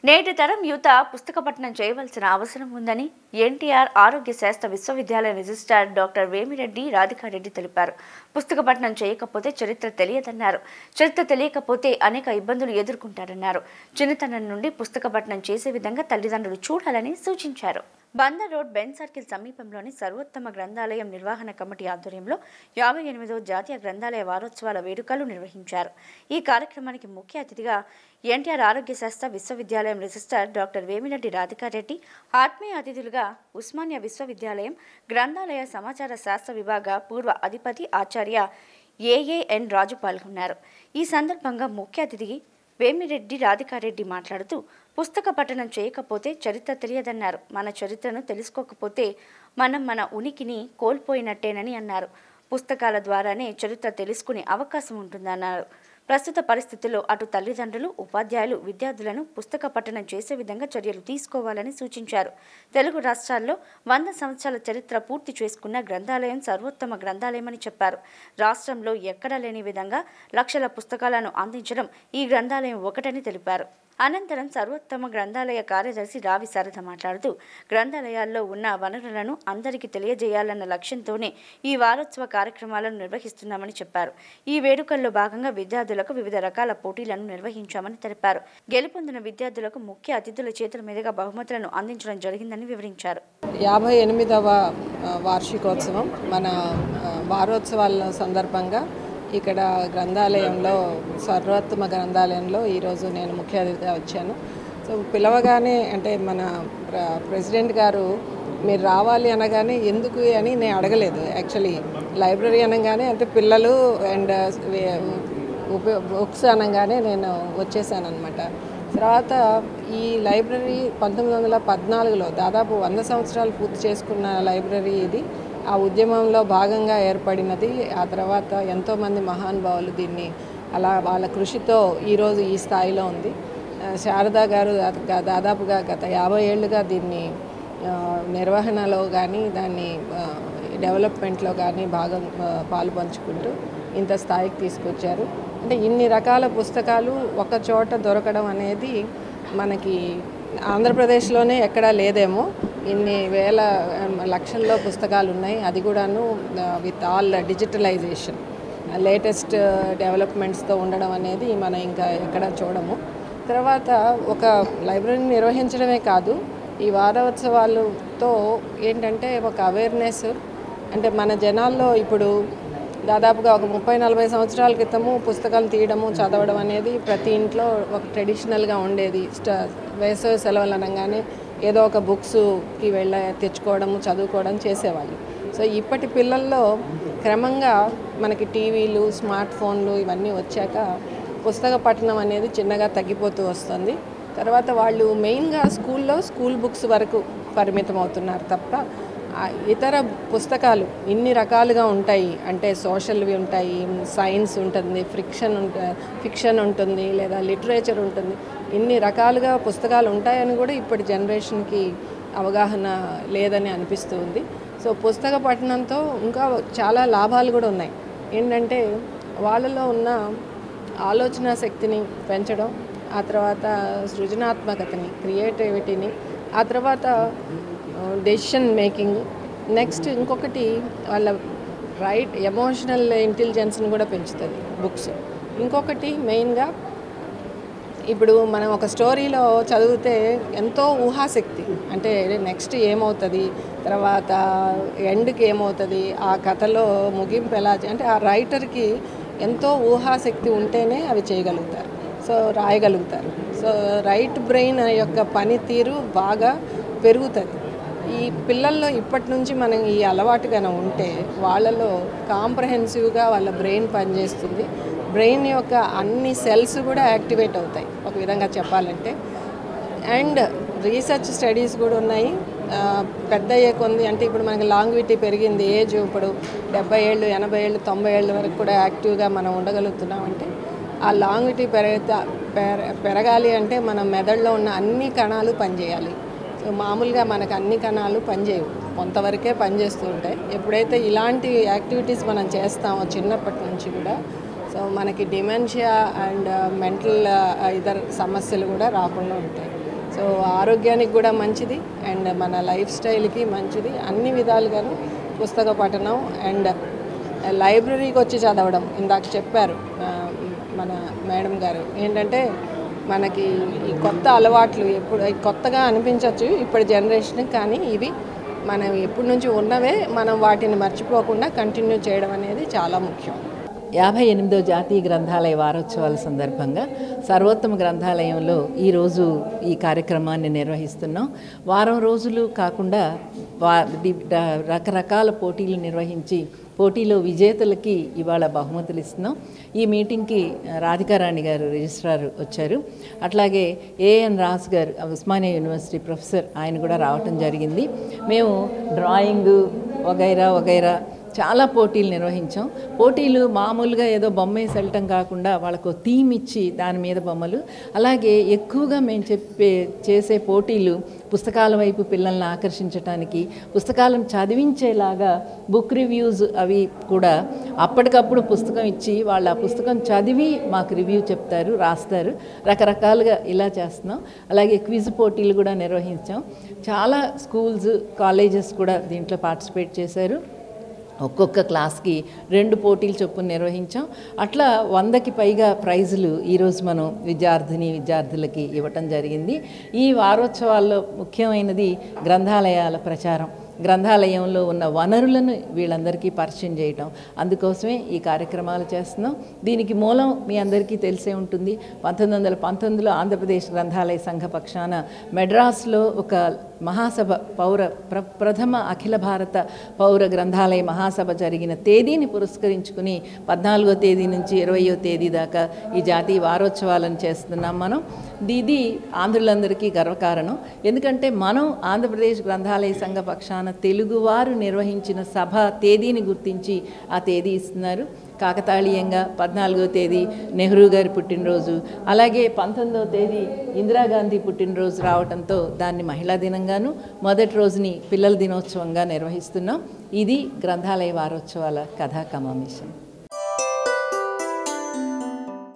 నేటి తరం యువత పుస్తక పఠనం చేయవలసిన అవసరం ఉందని ఎన్టీఆర్ ఆరోగ్య శాస్త్ర విశ్వవిద్యాలయ రిజిస్ట్రార్ డాక్టర్ వేమిరెడ్డి రాధికారెడ్డి తెలిపారు. పుస్తక పఠనం చేయకపోతే చరిత్ర తెలియదన్నారు. చరిత్ర తెలియకపోతే అనేక ఇబ్బందులు ఎదుర్కొంటారన్నారు. చిన్నతనం నుండి పుస్తక పఠనం చేసే విధంగా తల్లిదండ్రులు చూడాలని సూచించారు. బందర్ రోడ్ బెన్ సర్కిల్ సమీపంలోని సర్వోత్తమ గ్రంథాలయం నిర్వహణ కమిటీ ఆధ్వర్యంలో 58వ జాతీయ గ్రంథాలయ వారోత్సవాల వేడుకలు నిర్వహించారు. ఈ కార్యక్రమానికి ముఖ్య అతిథిగా ఎన్టీఆర్ ఆరోగ్య శాస్త్ర విశ్వవిద్యాలయం రిజిస్ట్రార్ డాక్టర్ వేమిరెడ్డి రాధికారెడ్డి, ఆత్మీయ అతిథులుగా ఉస్మానియా విశ్వవిద్యాలయం గ్రంథాలయ సమాచార శాస్త్ర విభాగ పూర్వ అధిపతి ఆచార్య ఏఏఎన్ రాజు పాల్గొన్నారు. ఈ సందర్భంగా ముఖ్య అతిథి వేమిరెడ్డి రాధికారెడ్డి మాట్లాడుతూ, పుస్తక పఠనం చేయకపోతే చరిత్ర తెలియదన్నారు. మన చరిత్రను తెలుసుకోకపోతే మనం మన ఉనికిని కోల్పోయినట్టేనని అన్నారు. పుస్తకాల ద్వారానే చరిత్ర తెలుసుకునే అవకాశం ఉంటుందన్నారు. ప్రస్తుత పరిస్థితుల్లో అటు తల్లిదండ్రులు, ఉపాధ్యాయులు విద్యార్థులను పుస్తక పఠనం చేసే విధంగా చర్యలు తీసుకోవాలని సూచించారు. తెలుగు రాష్ట్రాల్లో 100 సంవత్సరాల చరిత్ర పూర్తి చేసుకున్న గ్రంథాలయం సర్వోత్తమ గ్రంథాలయమని చెప్పారు. రాష్ట్రంలో ఎక్కడా లేని విధంగా లక్షల పుస్తకాలను అందించడం ఈ గ్రంథాలయం ఒకటని తెలిపారు. అనంతరం సర్వోత్తమ గ్రంథాలయ కార్యదర్శి రావి శారద మాట్లాడుతూ, గ్రంథాలయాల్లో ఉన్న వనరులను అందరికీ తెలియజేయాలన్న లక్ష్యంతోనే ఈ వారోత్సవ కార్యక్రమాలను నిర్వహిస్తున్నామని చెప్పారు. ఈ వేడుకల్లో భాగంగా విద్యార్థులకు వివిధ రకాల పోటీలను నిర్వహించామని తెలిపారు. గెలుపొందిన విద్యార్థులకు ముఖ్య అతిథుల చేతుల మీదుగా బహుమతులను అందించడం జరిగిందని వివరించారు. 58వ వార్షికోత్సవం మన వారోత్సవాల సందర్భంగా ఇక్కడ గ్రంథాలయంలో సర్వోత్తమ గ్రంథాలయంలో ఈరోజు నేను ముఖ్య అతిథిగా వచ్చాను. సో పిలవగానే అంటే మన ప్రెసిడెంట్ గారు మీరు రావాలి అనగానే ఎందుకు అని నేను అడగలేదు. యాక్చువల్లీ లైబ్రరీ అనగానే అంటే పిల్లలు అండ్ బుక్స్ అనగానే నేను వచ్చేసాను అనమాట. తర్వాత ఈ లైబ్రరీ 1914లో దాదాపు 100 సంవత్సరాలు పూర్తి చేసుకున్న లైబ్రరీ ఇది. ఆ ఉద్యమంలో భాగంగా ఏర్పడినది. ఆ తర్వాత ఎంతోమంది మహానుభావులు దీన్ని అలా వాళ్ళ కృషితో ఈరోజు ఈ స్థాయిలో ఉంది. శారదా గారు దాదాపుగా గత 50 ఏళ్ళుగా దీన్ని నిర్వహణలో కానీ దాన్ని డెవలప్మెంట్లో కానీ పాలు పంచుకుంటూ ఇంత స్థాయికి తీసుకొచ్చారు. అంటే ఇన్ని రకాల పుస్తకాలు ఒక చోట దొరకడం అనేది మనకి ఆంధ్రప్రదేశ్లోనే ఎక్కడా లేదేమో. ఇన్ని వేల లక్షల్లో పుస్తకాలు ఉన్నాయి. అది కూడాను విత్ ఆల్ డిజిటలైజేషన్ లేటెస్ట్ డెవలప్మెంట్స్తో ఉండడం అనేది మనం ఇంకా ఎక్కడ చూడము. తర్వాత ఒక లైబ్రరీని నిర్వహించడమే కాదు, ఈ వారోత్సవాలతో ఏంటంటే ఒక అవేర్నెస్. అంటే మన జనాల్లో ఇప్పుడు దాదాపుగా ఒక 30-40 సంవత్సరాల క్రితము పుస్తకాలు తీయడము, చదవడం అనేది ప్రతి ఇంట్లో ఒక ట్రెడిషనల్గా ఉండేది. వేసవి సెలవులు అనగానే ఏదో ఒక బుక్స్కి తెచ్చుకోవడము, చదువుకోవడం చేసేవాళ్ళు. సో ఇప్పటి పిల్లల్లో క్రమంగా మనకి టీవీలు, స్మార్ట్ ఫోన్లు ఇవన్నీ వచ్చాక పుస్తక పఠనం అనేది చిన్నగా తగ్గిపోతూ వస్తుంది. తర్వాత వాళ్ళు మెయిన్గా స్కూల్ బుక్స్ వరకు పరిమితం అవుతున్నారు తప్ప ఇతర పుస్తకాలు ఇన్ని రకాలుగా ఉంటాయి. అంటే సోషల్వి ఉంటాయి, సైన్స్ ఉంటుంది, ఫిక్షన్ ఉంటుంది, లేదా లిటరేచర్ ఉంటుంది. ఇన్ని రకాలుగా పుస్తకాలు ఉంటాయని కూడా ఇప్పటి జనరేషన్కి అవగాహన లేదని అనిపిస్తుంది. సో పుస్తక పఠనంతో ఇంకా చాలా లాభాలు కూడా ఉన్నాయి. ఏంటంటే వాళ్ళలో ఉన్న ఆలోచన శక్తిని పెంచడం, ఆ తర్వాత సృజనాత్మకతని, క్రియేటివిటీని, ఆ తర్వాత డెసిషన్ మేకింగ్, నెక్స్ట్ ఇంకొకటి వాళ్ళ ఎమోషనల్ ఇంటెలిజెన్స్ని కూడా పెంచుతుంది బుక్స్. ఇంకొకటి మెయిన్గా ఇప్పుడు మనం ఒక స్టోరీలో చదివితే ఎంతో ఊహాశక్తి, అంటే నెక్స్ట్ ఏమవుతుంది, తర్వాత ఎండ్కి ఏమవుతుంది, ఆ కథలో ముగింపు ఎలా, అంటే ఆ రైటర్కి ఎంతో ఊహాశక్తి ఉంటేనే అవి చేయగలుగుతారు, సో రాయగలుగుతారు. సో రైట్ బ్రెయిన్ యొక్క పనితీరు బాగా పెరుగుతుంది. ఈ పిల్లల్లో ఇప్పటి నుంచి మనం ఈ అలవాటుగానే ఉంటే వాళ్ళలో కాంప్రహెన్సివ్గా వాళ్ళ బ్రెయిన్ పనిచేస్తుంది. బ్రెయిన్ యొక్క అన్ని సెల్స్ కూడా యాక్టివేట్ అవుతాయి ఒక విధంగా చెప్పాలంటే. అండ్ రీసెర్చ్ స్టడీస్ కూడా ఉన్నాయి. పెద్ద అయ్యే కొంది అంటే ఇప్పుడు మనకి లాంగ్విటీ పెరిగింది, ఏజ్ ఇప్పుడు 70 ఏళ్ళు, 80 ఏళ్ళు, 90 ఏళ్ళ వరకు కూడా యాక్టివ్గా మనం ఉండగలుగుతున్నామంటే ఆ లాంగ్విటీ పెరగాలి అంటే మన మెదడులో ఉన్న అన్ని కణాలు పనిచేయాలి. మామూలుగా మనకు అన్ని కణాలు పనిచేయవు, కొంతవరకే పనిచేస్తూ ఉంటాయి. ఎప్పుడైతే ఇలాంటి యాక్టివిటీస్ మనం చేస్తామో చిన్నప్పటి నుంచి కూడా, సో మనకి డిమెన్షియా అండ్ మెంటల్ ఇతర సమస్యలు కూడా రాకుండా ఉంటాయి. సో ఆరోగ్యానికి కూడా మంచిది అండ్ మన లైఫ్ స్టైల్కి మంచిది. అన్ని విధాలుగాను పుస్తక పఠనం అండ్ లైబ్రరీకి వచ్చి చదవడం ఇందాక చెప్పారు మన మేడం గారు. ఏంటంటే మనకి ఈ కొత్త అలవాట్లు ఎప్పుడు కొత్తగా అనిపించవచ్చు ఇప్పటి జనరేషన్, కానీ ఇవి మనం ఎప్పటి నుంచి ఉన్నవే మనం వాటిని మర్చిపోకుండా కంటిన్యూ చేయడం అనేది చాలా ముఖ్యం. 58వ జాతీయ గ్రంథాలయ వారోత్సవాల సందర్భంగా సర్వోత్తమ గ్రంథాలయంలో ఈరోజు ఈ కార్యక్రమాన్ని నిర్వహిస్తున్నాం. వారం రోజులు కాకుండా రకరకాల పోటీలు నిర్వహించి పోటీలో విజేతలకి ఇవాళ బహుమతులు ఇస్తున్నాం. ఈ మీటింగ్కి రాధికారాణి గారు రిజిస్ట్రార్ వచ్చారు. అట్లాగే ఏఎన్ రాజ్ గారు ఉస్మానియా యూనివర్సిటీ ప్రొఫెసర్, ఆయన కూడా రావటం జరిగింది. మేము డ్రాయింగ్ వగైరా చాలా పోటీలు నిర్వహించాం. పోటీలు మామూలుగా ఏదో బొమ్మ వేసి వెళ్ళటం కాకుండా వాళ్ళకు థీమ్ ఇచ్చి దాని మీద బొమ్మలు, అలాగే ఎక్కువగా మేము చేసే పోటీలు పుస్తకాల వైపు పిల్లల్ని ఆకర్షించడానికి, పుస్తకాలను చదివించేలాగా బుక్ రివ్యూస్ అవి కూడా అప్పటికప్పుడు పుస్తకం ఇచ్చి వాళ్ళు ఆ పుస్తకం చదివి మాకు రివ్యూ చెప్తారు, రాస్తారు. రకరకాలుగా ఇలా చేస్తున్నాం. అలాగే క్విజ్ పోటీలు కూడా నిర్వహించాం. చాలా స్కూల్స్, కాలేజెస్ కూడా దీంట్లో పార్టిసిపేట్ చేశారు. ఒక్కొక్క క్లాస్కి 2 పోటీలు చొప్పున నిర్వహించాం. అట్లా 100కి పైగా ప్రైజులు ఈరోజు మనం విద్యార్థులకి ఇవ్వటం జరిగింది. ఈ వారోత్సవాల్లో ముఖ్యమైనది గ్రంథాలయాల ప్రచారం, గ్రంథాలయంలో ఉన్న వనరులను వీళ్ళందరికీ పరిచయం చేయటం. అందుకోసమే ఈ కార్యక్రమాలు చేస్తున్నాం. దీనికి మూలం మీ అందరికీ తెలిసే ఉంటుంది. 1919లో ఆంధ్రప్రదేశ్ గ్రంథాలయ సంఘ పక్షాన మెడ్రాస్లో ఒక మహాసభ ప్రథమ అఖిల భారత పౌర గ్రంథాలయ మహాసభ జరిగిన తేదీని పురస్కరించుకుని 14వ తేదీ నుంచి 20వ తేదీ దాకా ఈ జాతీయ వారోత్సవాలను చేస్తున్నాం మనం. ఇది ఆంధ్రులందరికీ గర్వకారణం. ఎందుకంటే మనం ఆంధ్రప్రదేశ్ గ్రంథాలయ సంఘ పక్షాన తెలుగువారు నిర్వహించిన సభ తేదీని గుర్తించి ఆ తేదీ ఇస్తున్నారు. కాకతాళీయంగా 14వ తేదీ నెహ్రూ గారి పుట్టినరోజు, అలాగే 19వ తేదీ ఇందిరాగాంధీ పుట్టినరోజు రావడంతో దాన్ని మహిళా దినంగాను, మొదటి రోజుని పిల్లల దినోత్సవంగా నిర్వహిస్తున్నాం. ఇది గ్రంథాలయ వారోత్సవాల కథా కమామిషన్.